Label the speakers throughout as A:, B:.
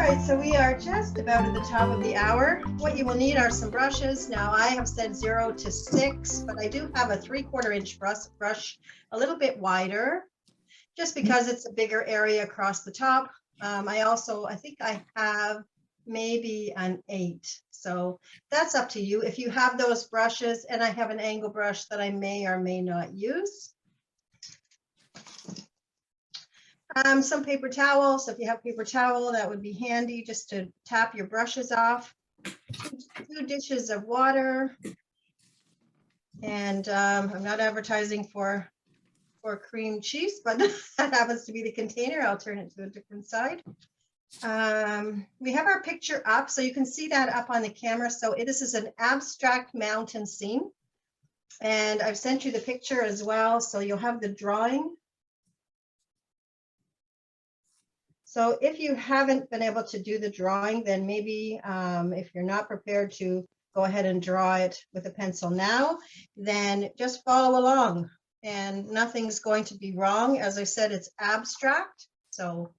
A: right, so we are just about at the top of the hour. What you will need are some brushes. Now I have said 0 to 6, but I do have a 3/4 inch brush, a little bit wider, just because it's a bigger area across the top. I think I have maybe an 8. So that's up to you. If you have those brushes, and I have an angle brush that I may or may not use. Some paper towels. If you have paper towel, that would be handy just to tap your brushes off. 2 dishes of water. And I'm not advertising for cream cheese, but that happens to be the container. I'll turn it to a different side. We have our picture up, so you can see that up on the camera. So this is an abstract mountain scene. And I've sent you the picture as well, so you'll have the drawing. So if you haven't been able to do the drawing, then maybe if you're not prepared to go ahead and draw it with a pencil now, then just follow along and nothing's going to be wrong. As I said, it's abstract. So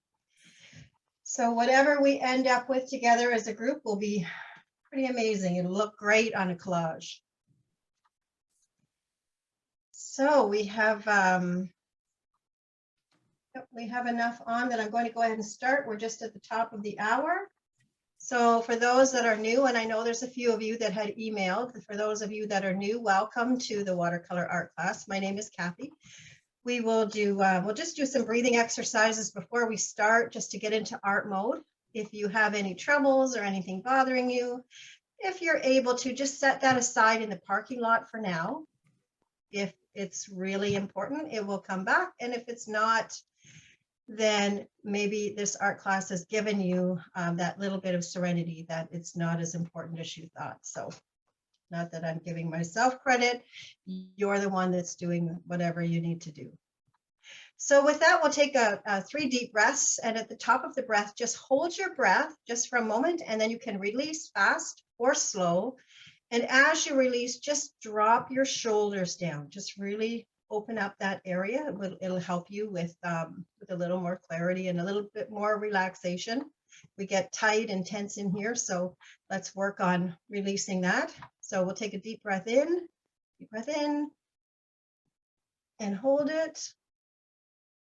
A: whatever we end up with together as a group will be pretty amazing. It'll look great on a collage. So we have enough on that I'm going to go ahead and start. We're just at the top of the hour. So for those that are new, and I know there's a few of you that had emailed, for those of you that are new, welcome to the watercolor art class. My name is Cathy. We will do, we'll just do some breathing exercises before we start, just to get into art mode. If you have any troubles or anything bothering you, if you're able to, just set that aside in the parking lot for now. If it's really important, it will come back. And if it's not, then maybe this art class has given you that little bit of serenity that it's not as important as you thought. So not that I'm giving myself credit, you're the one that's doing whatever you need to do. So with that, we'll take 3 deep breaths, and at the top of the breath, just hold your breath just for a moment, and then you can release fast or slow. And as you release, just drop your shoulders down. Just really open up that area. It'll help you with a little more clarity and a little bit more relaxation. We get tight and tense in here, so let's work on releasing that. So we'll take a deep breath in, and hold it,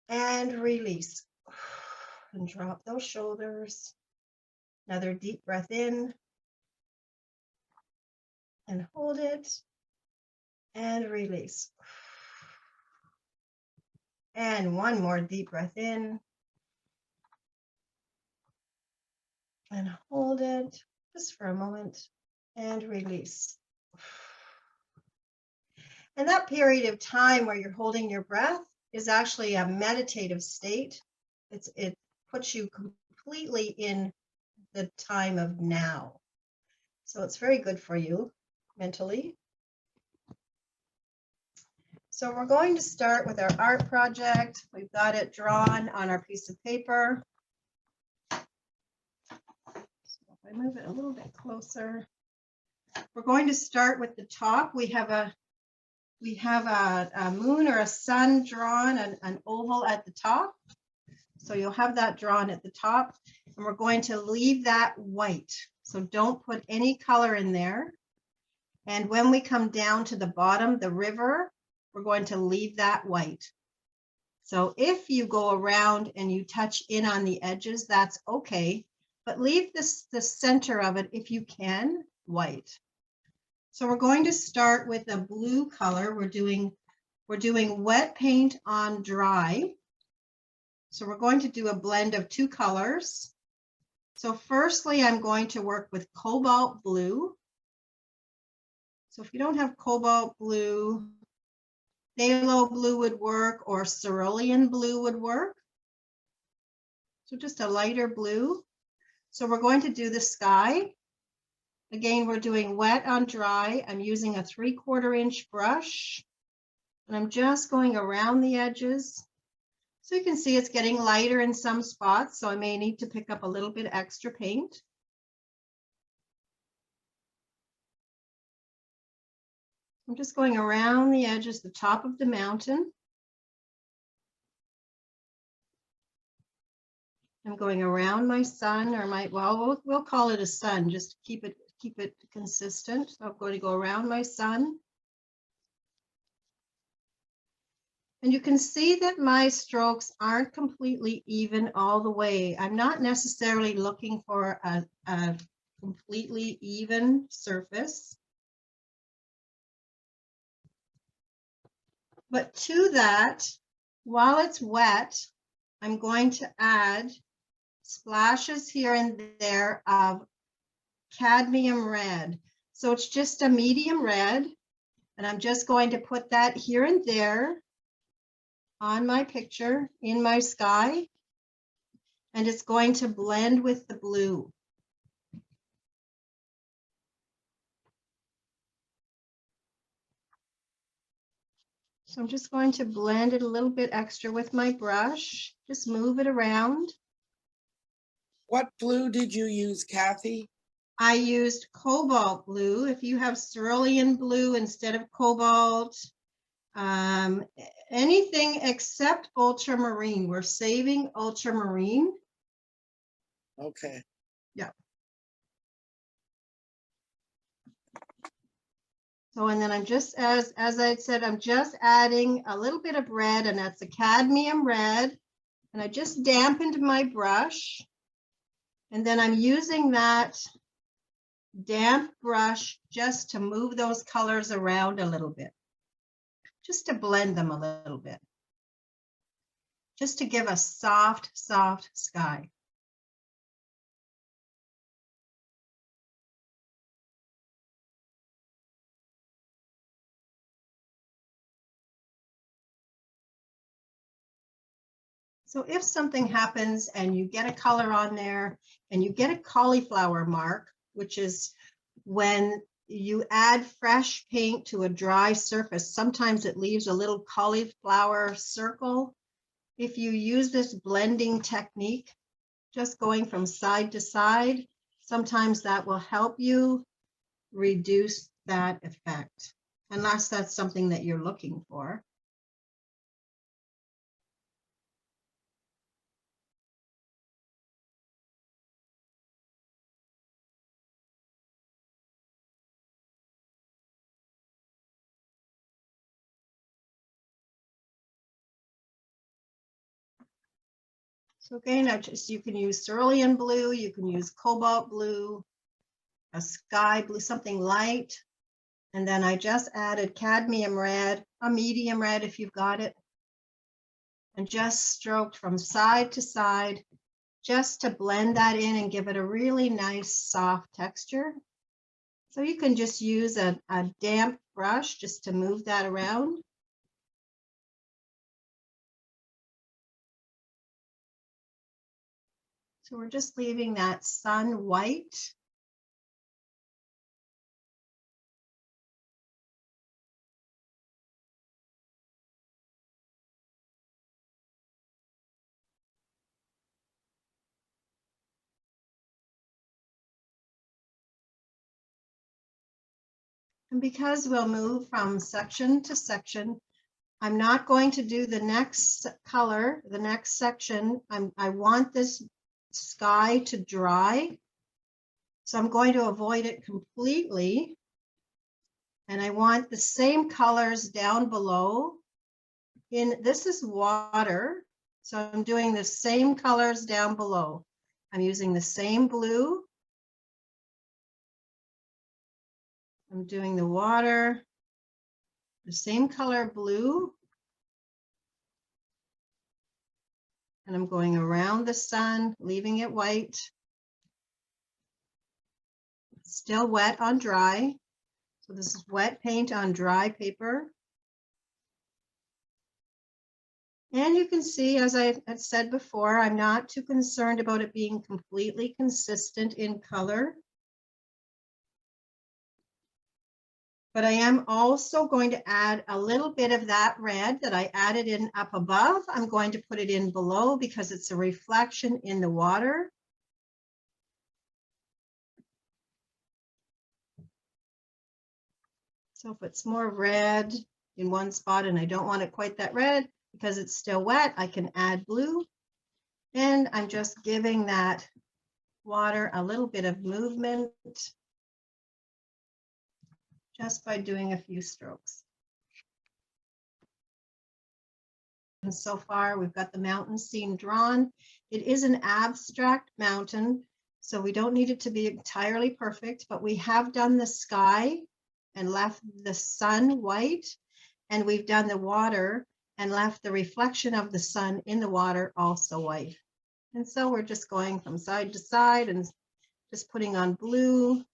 A: and release. And drop those shoulders. Another deep breath in, and hold it, and release. And one more deep breath in, and hold it just for a moment, and release. And that period of time where you're holding your breath is actually a meditative state. It puts you completely in the time of now. So it's very good for you mentally. So we're going to start with our art project. We've got it drawn on our piece of paper. So if I move it a little bit closer, we're going to start with the top. We have a moon or a sun drawn, an oval at the top. So you'll have that drawn at the top, and we're going to leave that white. So don't put any color in there. And when we come down to the bottom, the river, we're going to leave that white. So if you go around and you touch in on the edges, that's okay, but leave the center of it, if you can, white. So we're going to start with a blue color. We're doing wet paint on dry. So we're going to do a blend of 2 colors. So firstly, I'm going to work with cobalt blue. So if you don't have cobalt blue, phthalo blue would work, or cerulean blue would work. So just a lighter blue. So we're going to do the sky. Again, we're doing wet on dry. I'm using a 3/4 inch brush, and I'm just going around the edges. So you can see it's getting lighter in some spots, so I may need to pick up a little bit extra paint. I'm just going around the edges, the top of the mountain. I'm going around my sun, or my, well, we'll call it a sun, just to keep it consistent. So I'm going to go around my sun. And you can see that my strokes aren't completely even all the way. I'm not necessarily looking for a completely even surface. But to that, while it's wet, I'm going to add splashes here and there of cadmium red. So it's just a medium red, and I'm just going to put that here and there on my picture in my sky, and it's going to blend with the blue. So I'm just going to blend it a little bit extra with my brush, just move it around.
B: What blue did you use, Cathy?
A: I used cobalt blue. If you have cerulean blue instead of cobalt, anything except ultramarine. We're saving ultramarine.
B: Okay.
A: Yeah. So, and then I'm just, as I said, I'm just adding a little bit of red, and that's a cadmium red. And I just dampened my brush. And then I'm using that damp brush just to move those colors around a little bit, just to blend them a little bit, just to give a soft, soft sky. So if something happens and you get a color on there and you get a cauliflower mark, which is when you add fresh paint to a dry surface, sometimes it leaves a little cauliflower circle. If you use this blending technique, just going from side to side, sometimes that will help you reduce that effect, unless that's something that you're looking for. So again, you can use cerulean blue, you can use cobalt blue, a sky blue, something light. And then I just added cadmium red, a medium red if you've got it, and just stroked from side to side, just to blend that in and give it a really nice soft texture. So you can just use a damp brush just to move that around. So we're just leaving that sun white. And because we'll move from section to section, I'm not going to do the next color, the next section. I want this sky to dry. So I'm going to avoid it completely. And I want the same colors down below. This is water. So I'm doing the same colors down below. I'm using the same blue. I'm doing the water, the same color blue. And I'm going around the sun, leaving it white. It's still wet on dry. So this is wet paint on dry paper. And you can see, as I had said before, I'm not too concerned about it being completely consistent in color. But I am also going to add a little bit of that red that I added in up above. I'm going to put it in below because it's a reflection in the water. So if it's more red in one spot and I don't want it quite that red because it's still wet, I can add blue. And I'm just giving that water a little bit of movement just by doing a few strokes. And so far we've got the mountain scene drawn. It is an abstract mountain, so we don't need it to be entirely perfect, but we have done the sky and left the sun white, and we've done the water and left the reflection of the sun in the water also white. And so we're just going from side to side and just putting on blue.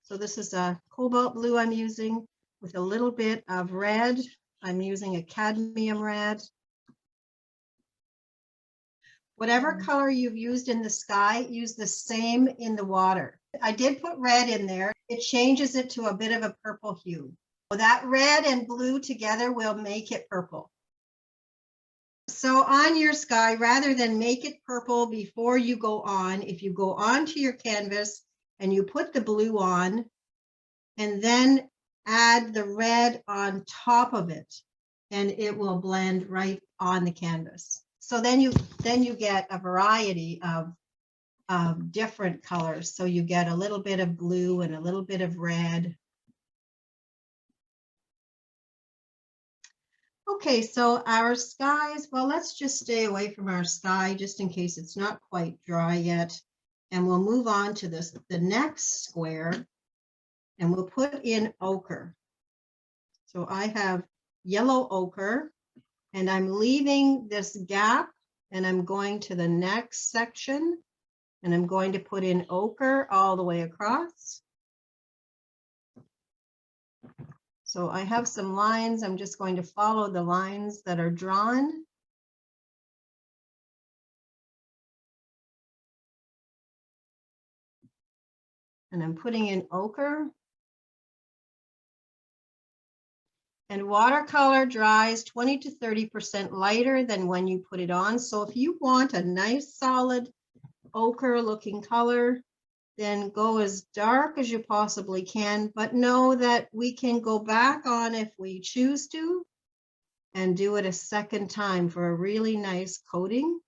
A: So this is a cobalt blue I'm using with a little bit of red. I'm using a cadmium red. Whatever color you've used in the sky, use the same in the water. I did put red in there. It changes it to a bit of a purple hue. So that red and blue together will make it purple. So on your sky, rather than make it purple before you go on, if you go onto your canvas and you put the blue on and then add the red on top of it, and it will blend right on the canvas. So then you get a variety of different colors. So you get a little bit of blue and a little bit of red. Okay, so our skies, well, let's just stay away from our sky just in case it's not quite dry yet. And we'll move on to the next square, and we'll put in ochre. So I have yellow ochre, and I'm leaving this gap, and I'm going to the next section, and I'm going to put in ochre all the way across. So I have some lines. I'm just going to follow the lines that are drawn. And I'm putting in ochre. And watercolor dries 20 to 30% lighter than when you put it on. So if you want a nice solid ochre looking color, then go as dark as you possibly can, but know that we can go back on if we choose to and do it a second time for a really nice coating.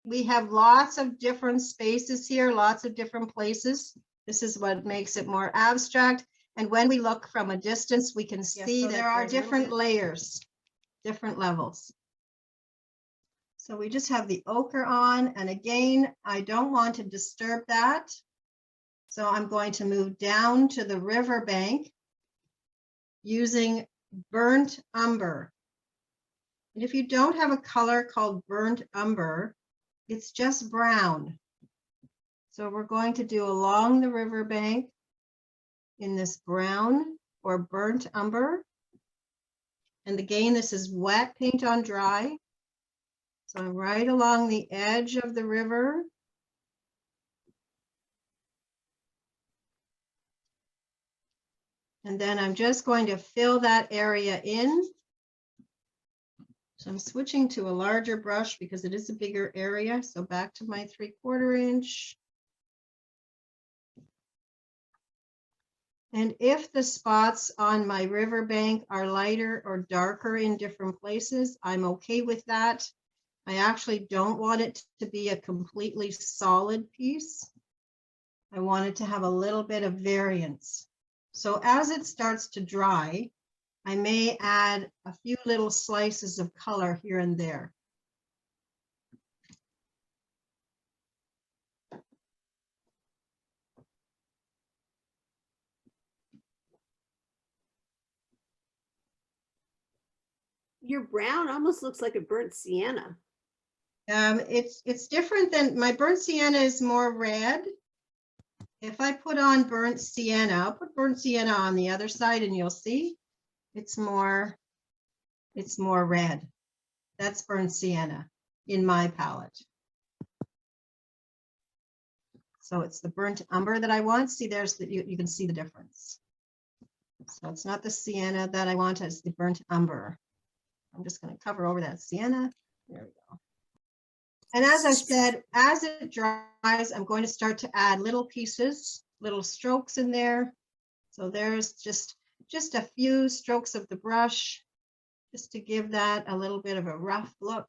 A: We have lots of different spaces here, lots of different places. This is what makes it more abstract. And when we look from a distance, we can see that there are different layers, different levels. So we just have the ochre on. And again, I don't want to disturb that. So I'm going to move down to the river bank using burnt umber. And if you don't have a color called burnt umber, it's just brown. So we're going to do along the riverbank in this brown or burnt umber. And again, this is wet paint on dry. So I'm right along the edge of the river. And then I'm just going to fill that area in. So I'm switching to a larger brush because it is a bigger area. So back to my 3/4 inch. And if the spots on my riverbank are lighter or darker in different places, I'm okay with that. I actually don't want it to be a completely solid piece. I want it to have a little bit of variance. So as it starts to dry, I may add a few little slices of color here and there.
C: Your brown almost looks like a burnt sienna.
A: It's different than my burnt sienna is more red. If I put on burnt sienna, I'll put burnt sienna on the other side and you'll see it's more red. That's burnt sienna in my palette. So it's the burnt umber that I want. See, there's you can see the difference. So it's not the sienna that I want, it's the burnt umber. I'm just going to cover over that sienna. There we go. And as I said, as it dries, I'm going to start to add little pieces, little strokes in there. So there's just a few strokes of the brush, just to give that a little bit of a rough look.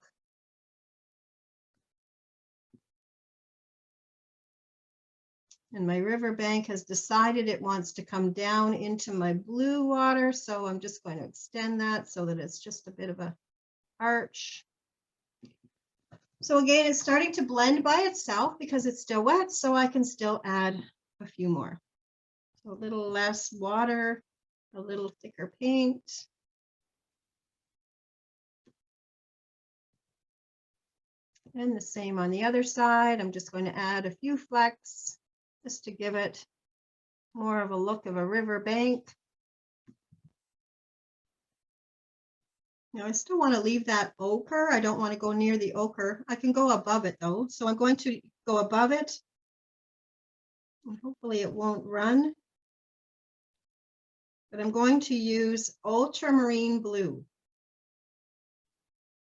A: And my riverbank has decided it wants to come down into my blue water, so I'm just going to extend that so that it's just a bit of a arch. So again, it's starting to blend by itself because it's still wet, so I can still add a few more. So a little less water, a little thicker paint. And the same on the other side. I'm just going to add a few flecks just to give it more of a look of a river bank. Now I still want to leave that ochre. I don't want to go near the ochre. I can go above it though. So I'm going to go above it. And hopefully it won't run. But I'm going to use ultramarine blue.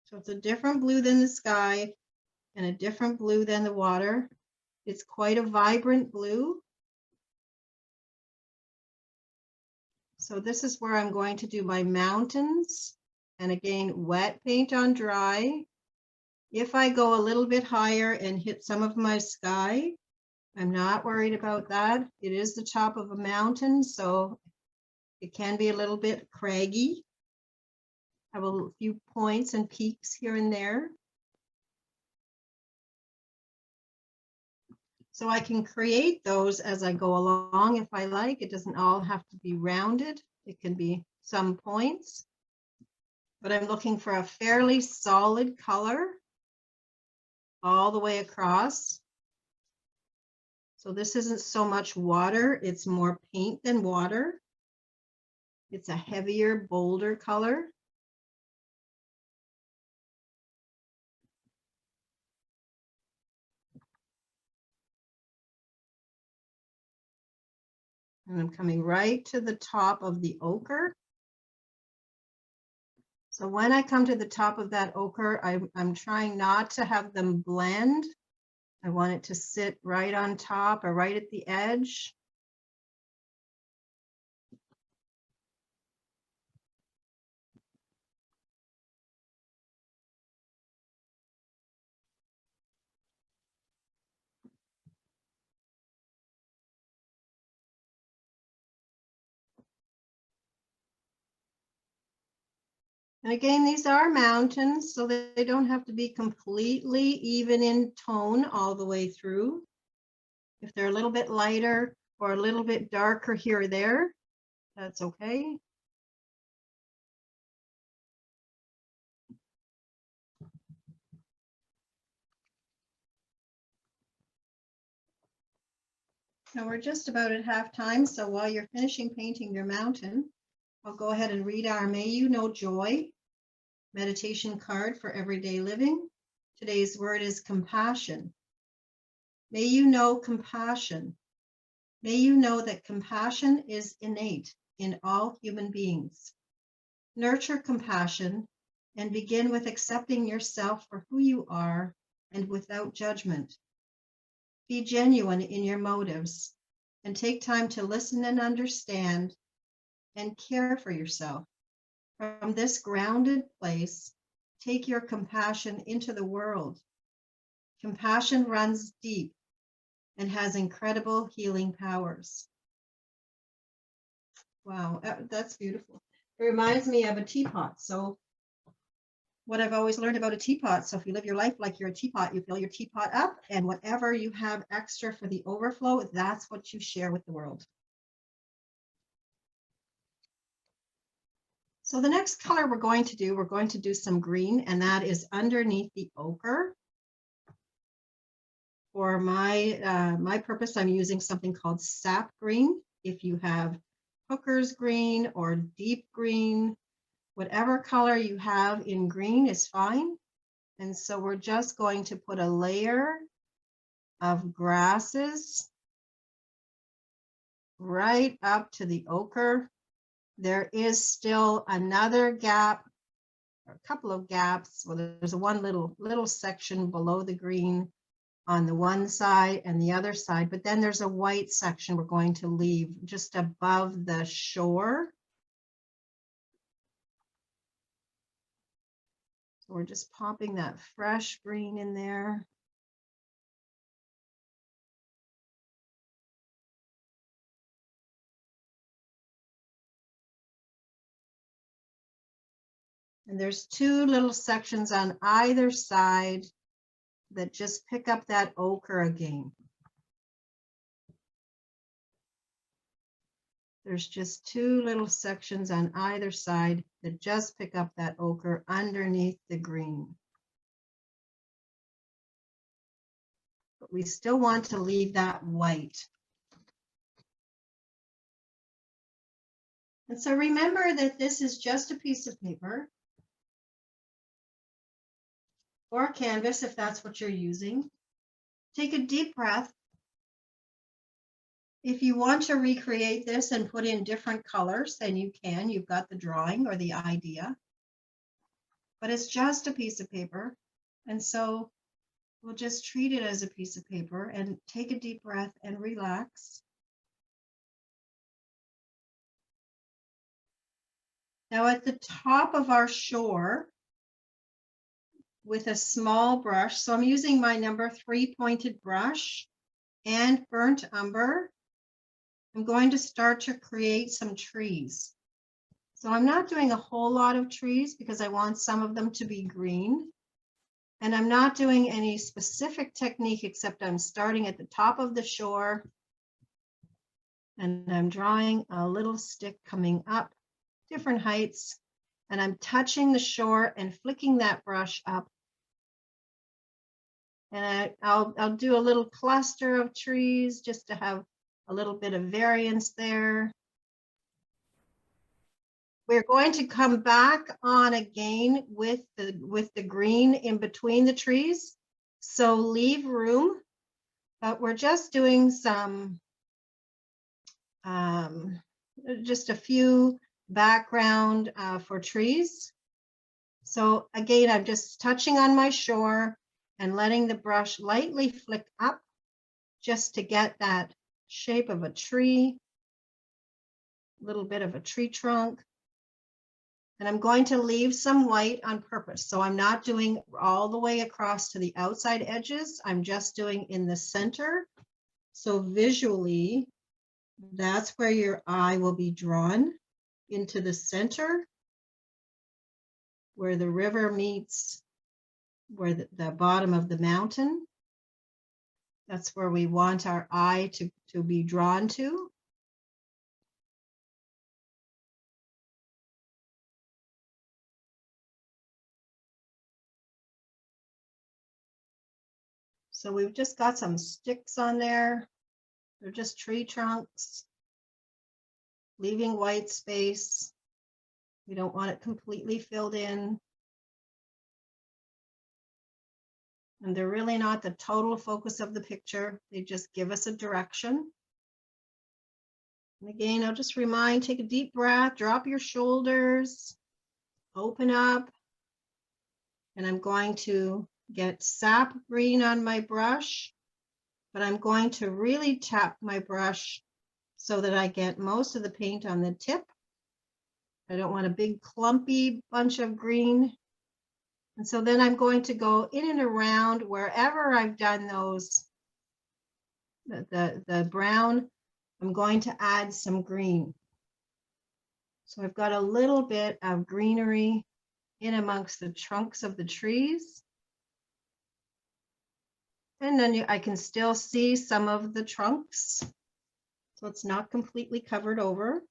A: So it's a different blue than the sky and a different blue than the water. It's quite a vibrant blue. So this is where I'm going to do my mountains. And again, wet paint on dry. If I go a little bit higher and hit some of my sky, I'm not worried about that. It is the top of a mountain, so it can be a little bit craggy. Have a few points and peaks here and there. So I can create those as I go along if I like. It doesn't all have to be rounded. It can be some points. But I'm looking for a fairly solid color all the way across. So this isn't so much water, it's more paint than water. It's a heavier, bolder color. And I'm coming right to the top of the ochre. So when I come to the top of that ochre, I'm trying not to have them blend. I want it to sit right on top or right at the edge. And again, these are mountains, so they don't have to be completely even in tone all the way through. If they're a little bit lighter or a little bit darker here or there, that's okay. Now we're just about at halftime, so while you're finishing painting your mountain, I'll go ahead and read our May You Know Joy meditation card for everyday living. Today's word is compassion. May you know compassion. May you know that compassion is innate in all human beings. Nurture compassion and begin with accepting yourself for who you are and without judgment. Be genuine in your motives and take time to listen and understand and care for yourself. From this grounded place, take your compassion into the world. Compassion runs deep and has incredible healing powers. Wow, that's beautiful. It reminds me of a teapot. So what I've always learned about a teapot, so if you live your life like you're a teapot, you fill your teapot up, and whatever you have extra for the overflow, that's what you share with the world. So the next color we're going to do some green, and that is underneath the ochre. For my purpose, I'm using something called sap green. If you have hooker's green or deep green, whatever color you have in green is fine. And so we're just going to put a layer of grasses right up to the ochre. There is still another gap a couple of gaps. Well, there's a one little section below the green on the one side and the other side, but then there's a white section we're going to leave just above the shore. So we're just popping that fresh green in there. And there's two little sections on either side that just pick up that ochre again. There's just two little sections on either side that just pick up that ochre underneath the green. But we still want to leave that white. And so remember that this is just a piece of paper or canvas if that's what you're using. Take a deep breath. If you want to recreate this and put in different colors, then you can. You've got the drawing or the idea. But it's just a piece of paper. And so we'll just treat it as a piece of paper and take a deep breath and relax. Now at the top of our shore, with a small brush, so I'm using my number 3 pointed brush and burnt umber, I'm going to start to create some trees. So I'm not doing a whole lot of trees because I want some of them to be green. And I'm not doing any specific technique except I'm starting at the top of the shore and I'm drawing a little stick coming up, different heights, and I'm touching the shore and flicking that brush up. And I'll do a little cluster of trees just to have a little bit of variance there. We're going to come back on again with the green in between the trees. So leave room, but we're just doing some, just a few background for trees. So again, I'm just touching on my shore and letting the brush lightly flick up just to get that shape of a tree, a little bit of a tree trunk. And I'm going to leave some white on purpose. So I'm not doing all the way across to the outside edges. I'm just doing in the center. So visually, that's where your eye will be drawn into the center, where the river meets where the bottom of the mountain. That's where we want our eye to be drawn to. So we've just got some sticks on there. They're just tree trunks, leaving white space. We don't want it completely filled in. And they're really not the total focus of the picture. They just give us a direction. And again, I'll just remind, take a deep breath, drop your shoulders, open up. And I'm going to get sap green on my brush, but I'm going to really tap my brush so that I get most of the paint on the tip. I don't want a big clumpy bunch of green. And so then I'm going to go in and around wherever I've done those, the brown, I'm going to add some green. So I've got a little bit of greenery in amongst the trunks of the trees. And then I can still see some of the trunks. So it's not completely covered over.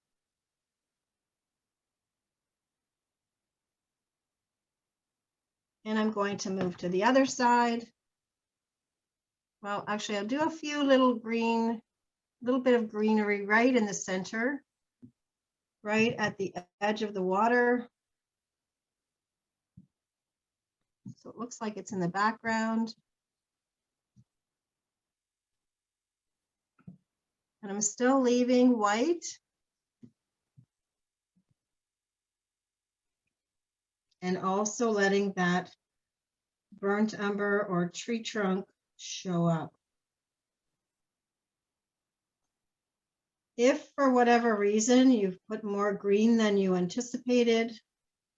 A: And I'm going to move to the other side. Well, actually, I'll do a few little green, little bit of greenery right in the center, right at the edge of the water. So it looks like it's in the background. And I'm still leaving white. and also letting that burnt umber or tree trunk show up. If for whatever reason you've put more green than you anticipated,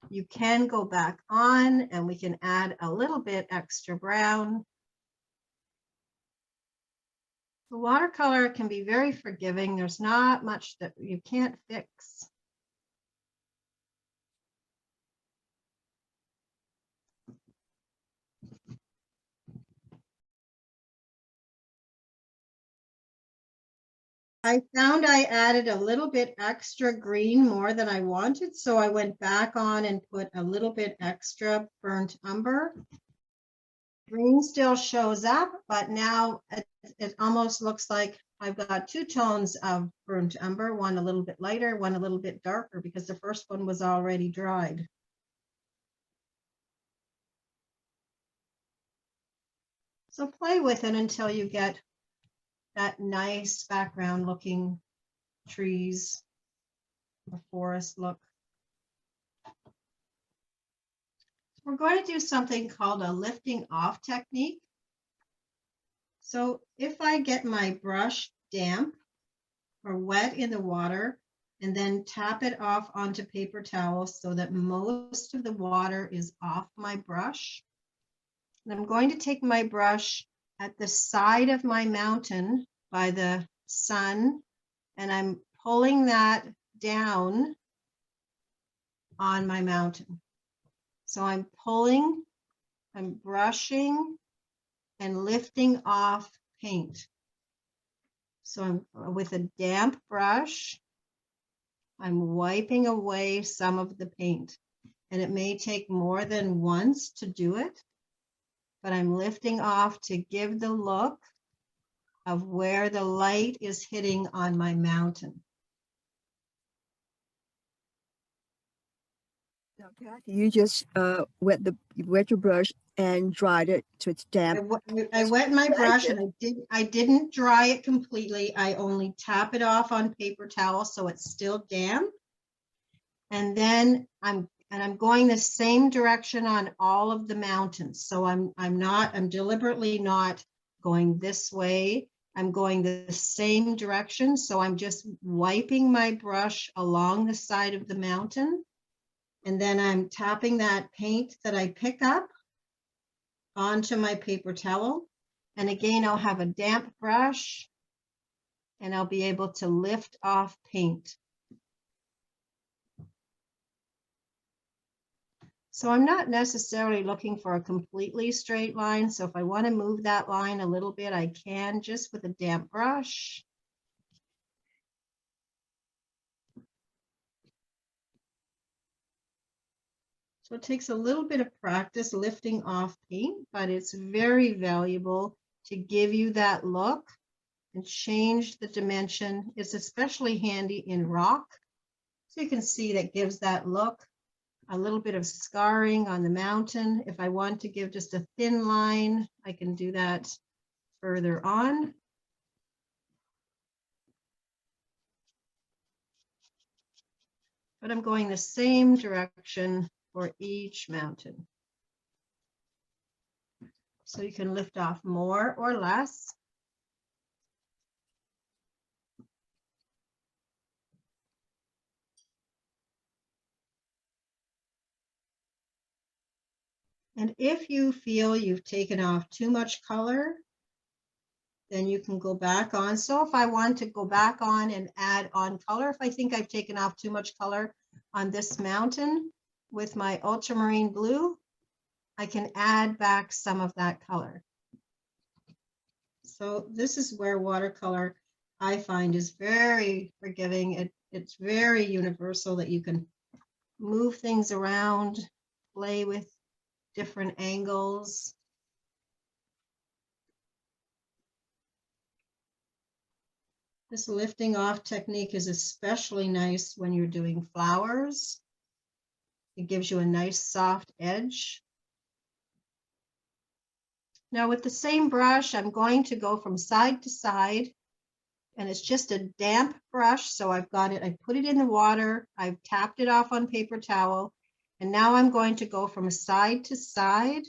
A: you can go back on and we can add a little bit extra brown. The watercolor can be very forgiving. There's not much that you can't fix. I found I added a little bit extra green more than I wanted, so I went back on and put a little bit extra burnt umber. Green still shows up, but now it almost looks like I've got two tones of burnt umber, one a little bit lighter, one a little bit darker, because the first one was already dried. So play with it until you get that nice background looking trees, a forest look. We're going to do something called a lifting off technique. So if I get my brush damp or wet in the water and then tap it off onto paper towel so that most of the water is off my brush, and I'm going to take my brush at the side of my mountain by the sun, and I'm pulling that down on my mountain. So I'm pulling, I'm brushing and lifting off paint. So I'm with a damp brush, I'm wiping away some of the paint, and it may take more than once to do it, but I'm lifting off to give the look of where the light is hitting on my mountain.
D: Now, Kathy, you just wet your brush and dried it so it's damp.
A: I wet my brush and I didn't dry it completely. I only tap it off on paper towel so it's still damp. And then I'm going the same direction on all of the mountains. So I'm deliberately not going this way. I'm going the same direction. So I'm just wiping my brush along the side of the mountain. And then I'm tapping that paint that I pick up onto my paper towel. And again, I'll have a damp brush and I'll be able to lift off paint. So I'm not necessarily looking for a completely straight line. So if I want to move that line a little bit, I can just with a damp brush. So it takes a little bit of practice lifting off paint, but it's very valuable to give you that look and change the dimension. It's especially handy in rock. So you can see that gives that look, a little bit of scarring on the mountain. If I want to give just a thin line, I can do that further on. But I'm going the same direction for each mountain. So you can lift off more or less. And if you feel you've taken off too much color, then you can go back on. So if I want to go back on and add on color, if I think I've taken off too much color on this mountain with my ultramarine blue, I can add back some of that color. So this is where watercolor, I find, is very forgiving. It's very universal that you can move things around, play with different angles. This lifting off technique is especially nice when you're doing flowers. It gives you a nice soft edge. Now with the same brush, I'm going to go from side to side, and it's just a damp brush. So I've got it, I put it in the water, I've tapped it off on paper towel, And now I'm going to go from side to side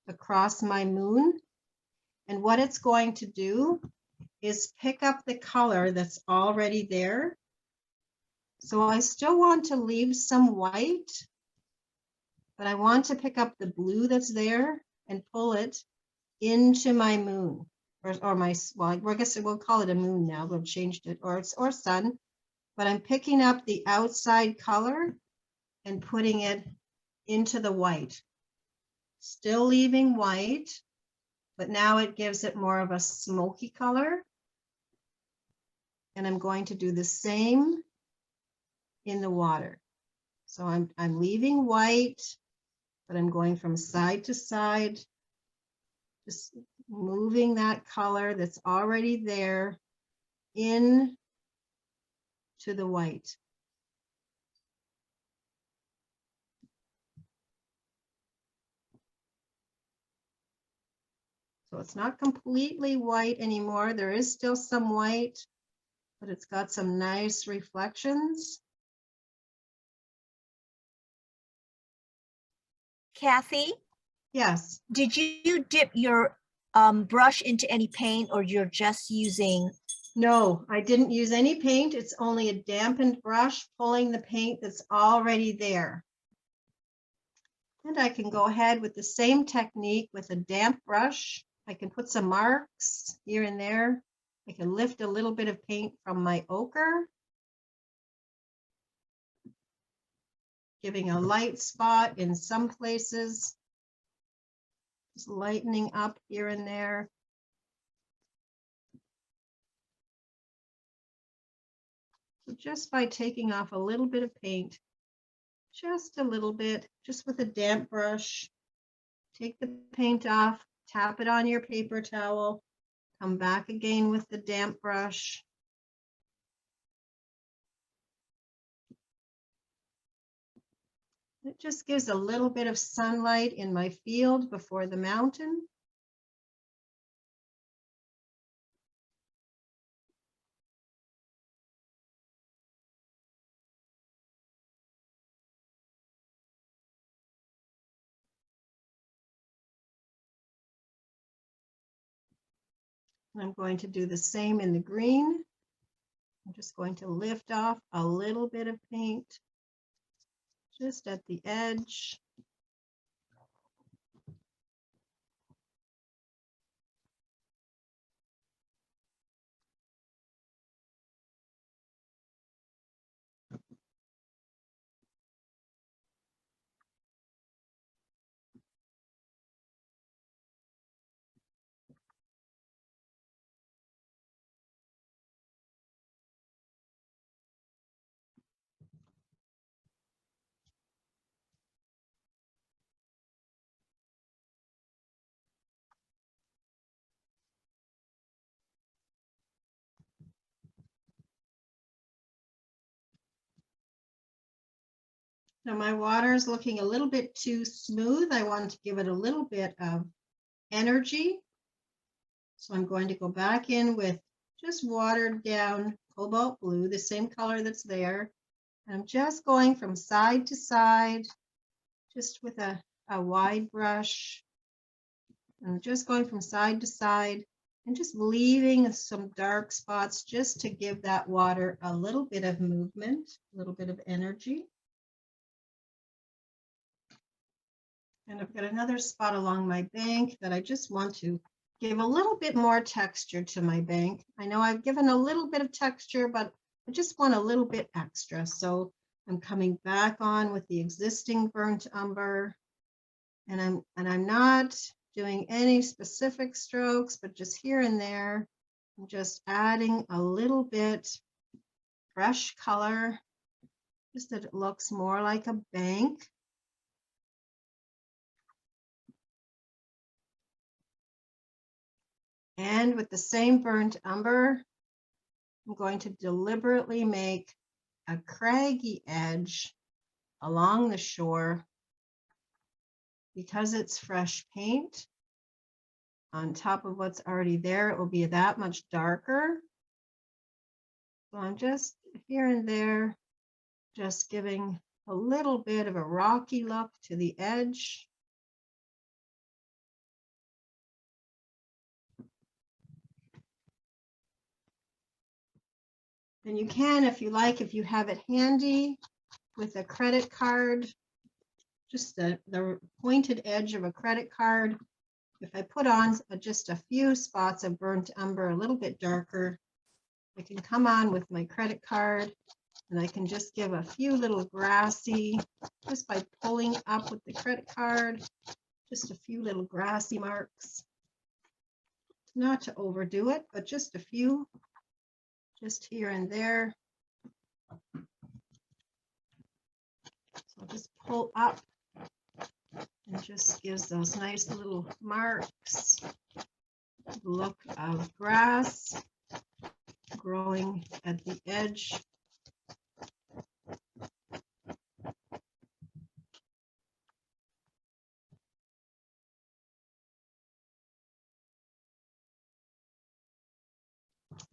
A: across my moon. And what it's going to do is pick up the color that's already there. So I still want to leave some white, but I want to pick up the blue that's there and pull it into my moon, or my, well, I guess we'll call it a moon now. We've changed it, or sun. But I'm picking up the outside color and putting it into the white. Still leaving white, but now it gives it more of a smoky color. And I'm going to do the same in the water. So I'm leaving white, but I'm going from side to side, just moving that color that's already there in to the white. So it's not completely white anymore. There is still some white, but it's got some nice reflections.
E: Kathy,
A: Yes.
E: did you dip your brush into any paint, or you're just using?
A: No, I didn't use any paint. It's only a dampened brush pulling the paint that's already there. And I can go ahead with the same technique with a damp brush. I can put some marks here and there. I can lift a little bit of paint from my ochre, giving a light spot in some places, just lightening up here and there. So just by taking off a little bit of paint, just a little bit, just with a damp brush, take the paint off, tap it on your paper towel, come back again with the damp brush. It just gives a little bit of sunlight in my field before the mountain. I'm going to do the same in the green. I'm just going to lift off a little bit of paint just at the edge. Now my water is looking a little bit too smooth. I want to give it a little bit of energy. So I'm going to go back in with just watered down cobalt blue, the same color that's there. I'm just going from side to side, just with a wide brush. I'm just going from side to side and just leaving some dark spots just to give that water a little bit of movement, a little bit of energy. And I've got another spot along my bank that I just want to give a little bit more texture to my bank. I know I've given a little bit of texture, but I just want a little bit extra. So I'm coming back on with the existing burnt umber, and I'm not doing any specific strokes, but just here and there. I'm just adding a little bit fresh color, just that it looks more like a bank. And with the same burnt umber, I'm going to deliberately make a craggy edge along the shore. Because it's fresh paint on top of what's already there, it will be that much darker. So I'm just here and there, just giving a little bit of a rocky look to the edge. And you can, if you like, if you have it handy, with a credit card, just the pointed edge of a credit card. If I put on just a few spots of burnt umber, a little bit darker, I can come on with my credit card and I can just give a few little grassy, just by pulling up with the credit card, just a few little grassy marks. Not to overdo it, but just a few, just here and there. So I'll just pull up and just gives those nice little marks, look of grass growing at the edge.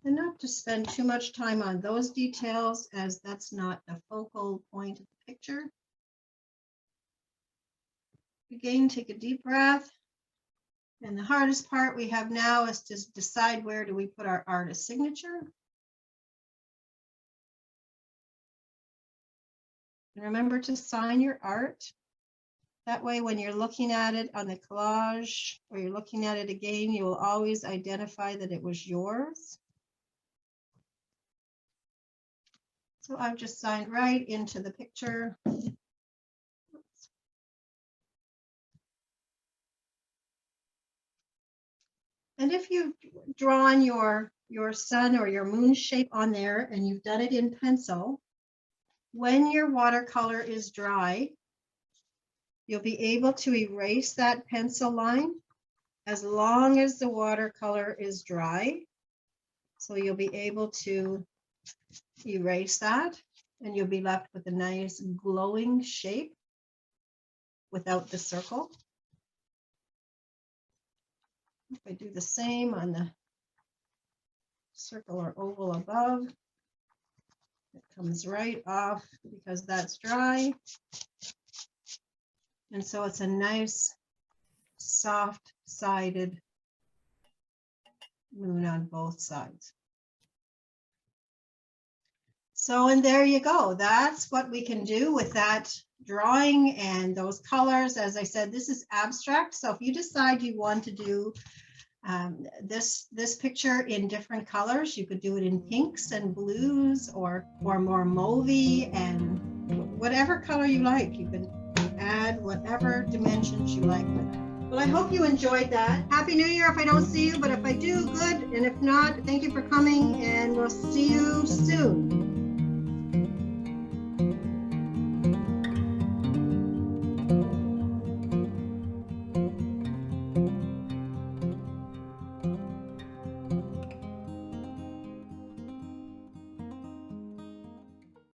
A: And not to spend too much time on those details, as that's not the focal point of the picture. Again, take a deep breath. And the hardest part we have now is to decide where do we put our artist signature. And remember to sign your art. That way, when you're looking at it on the collage or you're looking at it again, you will always identify that it was yours. So I've just signed right into the picture. And if you've drawn your sun or your moon shape on there and you've done it in pencil, when your watercolor is dry, you'll be able to erase that pencil line as long as the watercolor is dry. So you'll be able to erase that and you'll be left with a nice glowing shape without the circle. If I do the same on the circle or oval above, it comes right off because that's dry. And so it's a nice, soft-sided moon on both sides. So, and there you go. That's what we can do with that drawing and those colors. As I said, this is abstract. So if you decide you want to do this picture in different colors, you could do it in pinks and blues or more mauvey and whatever color you like. You can add whatever dimensions you like with it. Well, I hope you enjoyed that. Happy New Year if I don't see you, but if I do, good. And if not, thank you for coming and we'll see you soon.